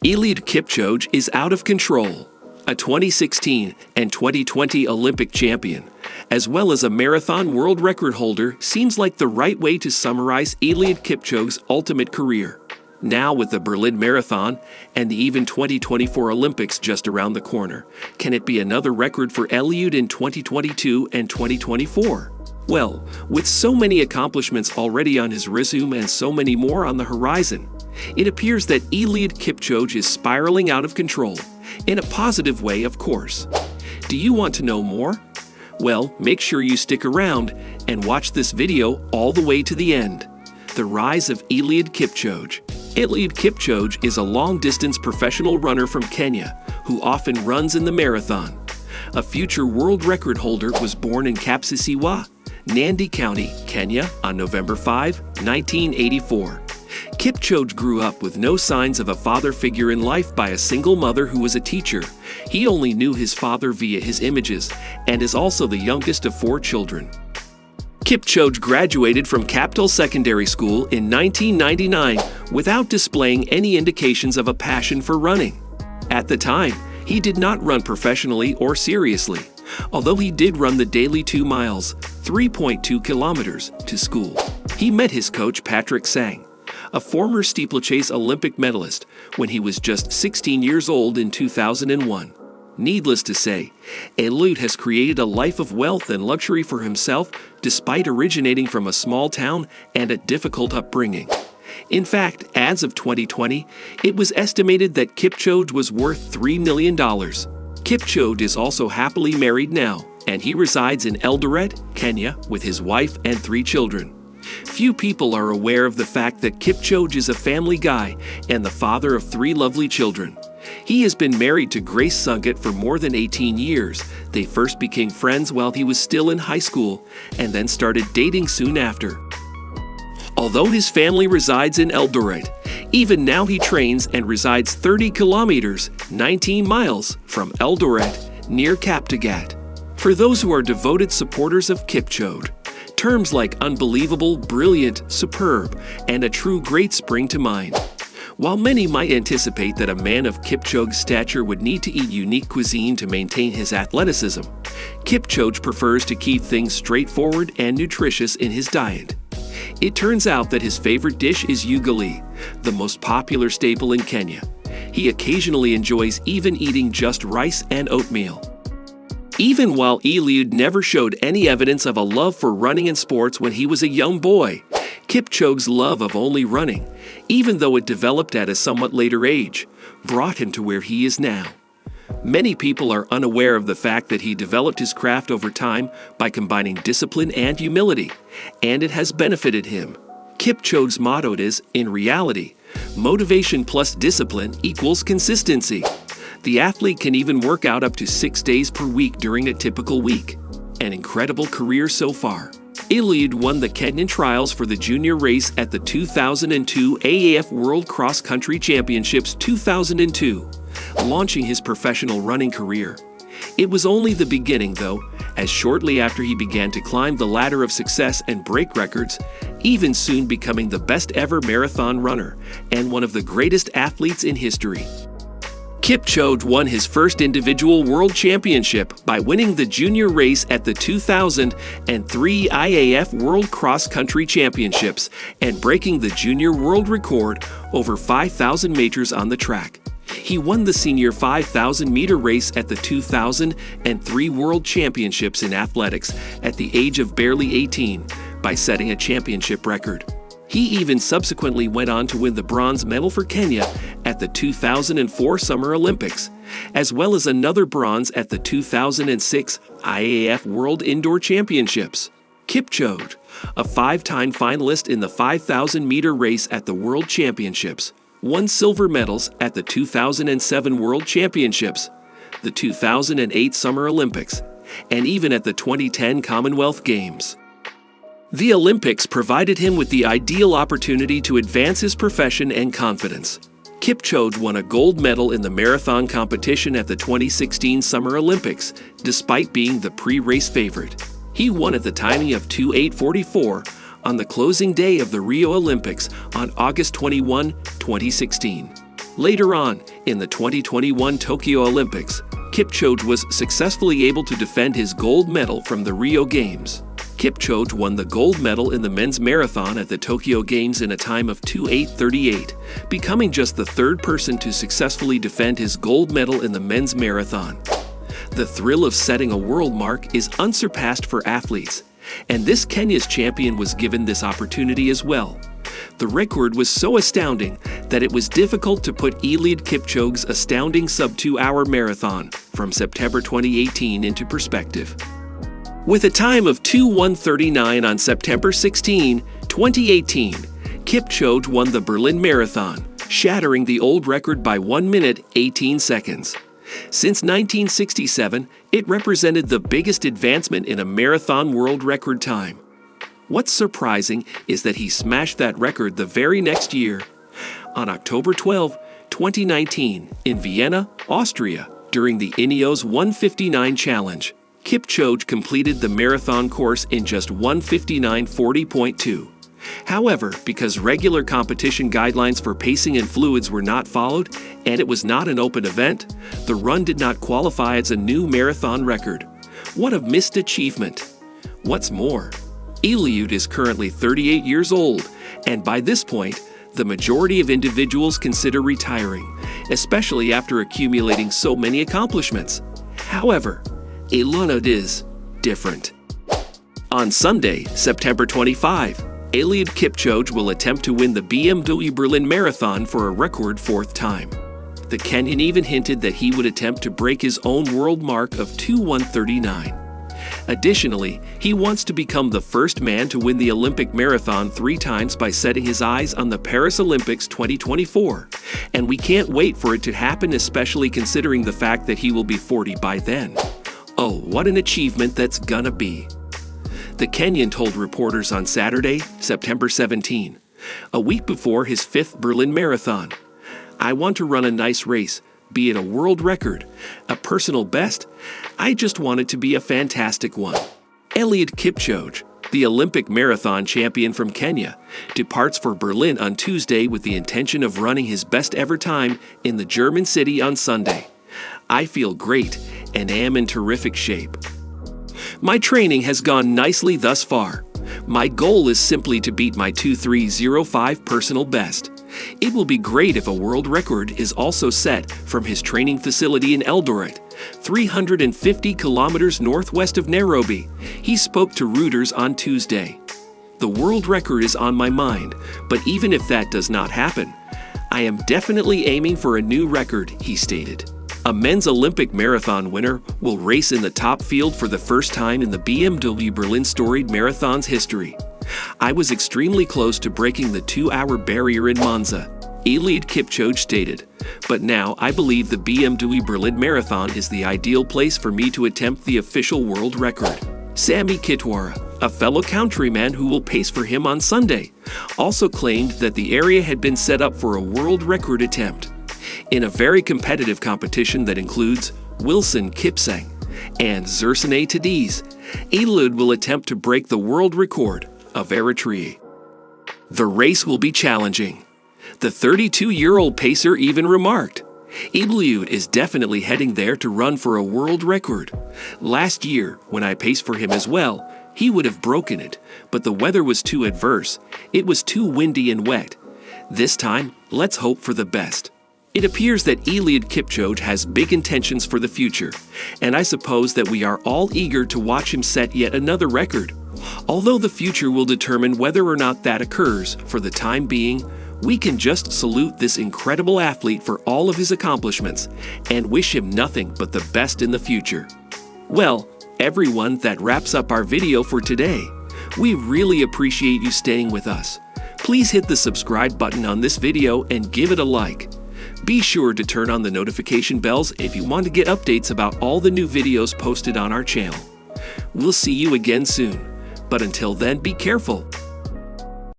Eliud Kipchoge is out of control. A 2016 and 2020 Olympic champion, as well as a marathon world record holder, seems like the right way to summarize Eliud Kipchoge's ultimate career. Now with the Berlin Marathon and the even 2024 Olympics just around the corner, can it be another record for Eliud in 2022 and 2024? Well, with so many accomplishments already on his resume and so many more on the horizon, it appears that Eliud Kipchoge is spiraling out of control. In a positive way, of course. Do you want to know more? Well, make sure you stick around and watch this video all the way to the end. The rise of Eliud Kipchoge. Eliud Kipchoge is a long-distance professional runner from Kenya who often runs in the marathon. A future world record holder was born in Kapsisiywa, Nandi County, Kenya on November 5, 1984. Kipchoge grew up with no signs of a father figure in life by a single mother who was a teacher. He only knew his father via his images and is also the youngest of 4 children. Kipchoge graduated from Capital Secondary School in 1999 without displaying any indications of a passion for running. At the time, he did not run professionally or seriously, although he did run the daily 2 miles, 3.2 kilometers, to school. He met his coach Patrick Sang, a former steeplechase Olympic medalist, when he was just 16 years old in 2001. Needless to say, Eliud has created a life of wealth and luxury for himself despite originating from a small town and a difficult upbringing. In fact, as of 2020, it was estimated that Kipchoge was worth $3 million. Kipchoge is also happily married now, and he resides in Eldoret, Kenya, with his wife and 3 children. Few people are aware of the fact that Kipchoge is a family guy and the father of 3 lovely children. He has been married to Grace Sungett for more than 18 years. They first became friends while he was still in high school and then started dating soon after. Although his family resides in Eldoret, even now he trains and resides 30 kilometers, 19 miles, from Eldoret near Kapsisiywa. For those who are devoted supporters of Kipchoge, terms like unbelievable, brilliant, superb, and a true great spring to mind. While many might anticipate that a man of Kipchoge's stature would need to eat unique cuisine to maintain his athleticism, Kipchoge prefers to keep things straightforward and nutritious in his diet. It turns out that his favorite dish is ugali, the most popular staple in Kenya. He occasionally enjoys even eating just rice and oatmeal. Even while Eliud never showed any evidence of a love for running and sports when he was a young boy, Kipchoge's love of only running, even though it developed at a somewhat later age, brought him to where he is now. Many people are unaware of the fact that he developed his craft over time by combining discipline and humility, and it has benefited him. Kipchoge's motto is, in reality, motivation plus discipline equals consistency. The athlete can even work out up to 6 days per week during a typical week. An incredible career so far. Eliud won the Kenyan trials for the junior race at the 2002 AAF World Cross Country Championships 2002, launching his professional running career. It was only the beginning, though, as shortly after he began to climb the ladder of success and break records, even soon becoming the best ever marathon runner and one of the greatest athletes in history. Kipchoge won his first individual world championship by winning the junior race at the 2003 IAF World Cross Country Championships and breaking the junior world record over 5,000 meters on the track. He won the senior 5,000-meter race at the 2003 World Championships in athletics at the age of barely 18 by setting a championship record. He even subsequently went on to win the bronze medal for Kenya at the 2004 Summer Olympics, as well as another bronze at the 2006 IAF World Indoor Championships. Kipchoge, a 5-time finalist in the 5,000-meter race at the World Championships, won silver medals at the 2007 World Championships, the 2008 Summer Olympics, and even at the 2010 Commonwealth Games. The Olympics provided him with the ideal opportunity to advance his profession and confidence. Kipchoge won a gold medal in the marathon competition at the 2016 Summer Olympics, despite being the pre-race favorite. He won at the timing of 2:8:44 on the closing day of the Rio Olympics on August 21, 2016. Later on, in the 2021 Tokyo Olympics, Kipchoge was successfully able to defend his gold medal from the Rio Games. Kipchoge won the gold medal in the men's marathon at the Tokyo Games in a time of 2:8:38, becoming just the third person to successfully defend his gold medal in the men's marathon. The thrill of setting a world mark is unsurpassed for athletes, and this Kenya's champion was given this opportunity as well. The record was so astounding that it was difficult to put Eliud Kipchoge's astounding sub-2-hour marathon from September 2018 into perspective. With a time of 2:1:39 on September 16, 2018, Kipchoge won the Berlin Marathon, shattering the old record by 1 minute 18 seconds. Since 1967, it represented the biggest advancement in a marathon world record time. What's surprising is that he smashed that record the very next year. On October 12, 2019, in Vienna, Austria, during the Ineos 159 Challenge, Kipchoge completed the marathon course in just 1:59:40.2. However, because regular competition guidelines for pacing and fluids were not followed, and it was not an open event, the run did not qualify as a new marathon record. What a missed achievement! What's more, Eliud is currently 38 years old, and by this point, the majority of individuals consider retiring, especially after accumulating so many accomplishments. However, Eliud is different. On Sunday, September 25, Eliud Kipchoge will attempt to win the BMW Berlin Marathon for a record fourth time. The Kenyan even hinted that he would attempt to break his own world mark of 2:1:39. Additionally, he wants to become the first man to win the Olympic marathon 3 times by setting his eyes on the Paris Olympics 2024. And we can't wait for it to happen, especially considering the fact that he will be 40 by then. Oh, what an achievement that's gonna be. The Kenyan told reporters on Saturday, September 17, a week before his 5th Berlin Marathon, "I want to run a nice race, be it a world record, a personal best. I just want it to be a fantastic one." Eliud Kipchoge, the Olympic marathon champion from Kenya, departs for Berlin on Tuesday with the intention of running his best ever time in the German city on Sunday. "I feel great and am in terrific shape. My training has gone nicely thus far. My goal is simply to beat my 2:3:05 personal best. It will be great if a world record is also set from his training facility in Eldoret, 350 kilometers northwest of Nairobi," he spoke to Reuters on Tuesday. "The world record is on my mind, but even if that does not happen, I am definitely aiming for a new record," he stated. A men's Olympic marathon winner will race in the top field for the first time in the BMW Berlin storied marathon's history. "I was extremely close to breaking the 2-hour barrier in Monza," Eliud Kipchoge stated. "But now I believe the BMW Berlin Marathon is the ideal place for me to attempt the official world record." Sammy Kitwara, a fellow countryman who will pace for him on Sunday, also claimed that the area had been set up for a world record attempt. In a very competitive competition that includes Wilson Kipsang and Zersane Tadiz, Eliud will attempt to break the world record of Eritrea. The race will be challenging. The 32-year-old pacer even remarked, "Eliud is definitely heading there to run for a world record. Last year, when I paced for him as well, he would have broken it, but the weather was too adverse. It was too windy and wet. This time, let's hope for the best." It appears that Eliud Kipchoge has big intentions for the future, and I suppose that we are all eager to watch him set yet another record. Although the future will determine whether or not that occurs, for the time being, we can just salute this incredible athlete for all of his accomplishments and wish him nothing but the best in the future. Well, everyone, that wraps up our video for today. We really appreciate you staying with us. Please hit the subscribe button on this video and give it a like. Be sure to turn on the notification bells if you want to get updates about all the new videos posted on our channel. We'll see you again soon, but until then, be careful.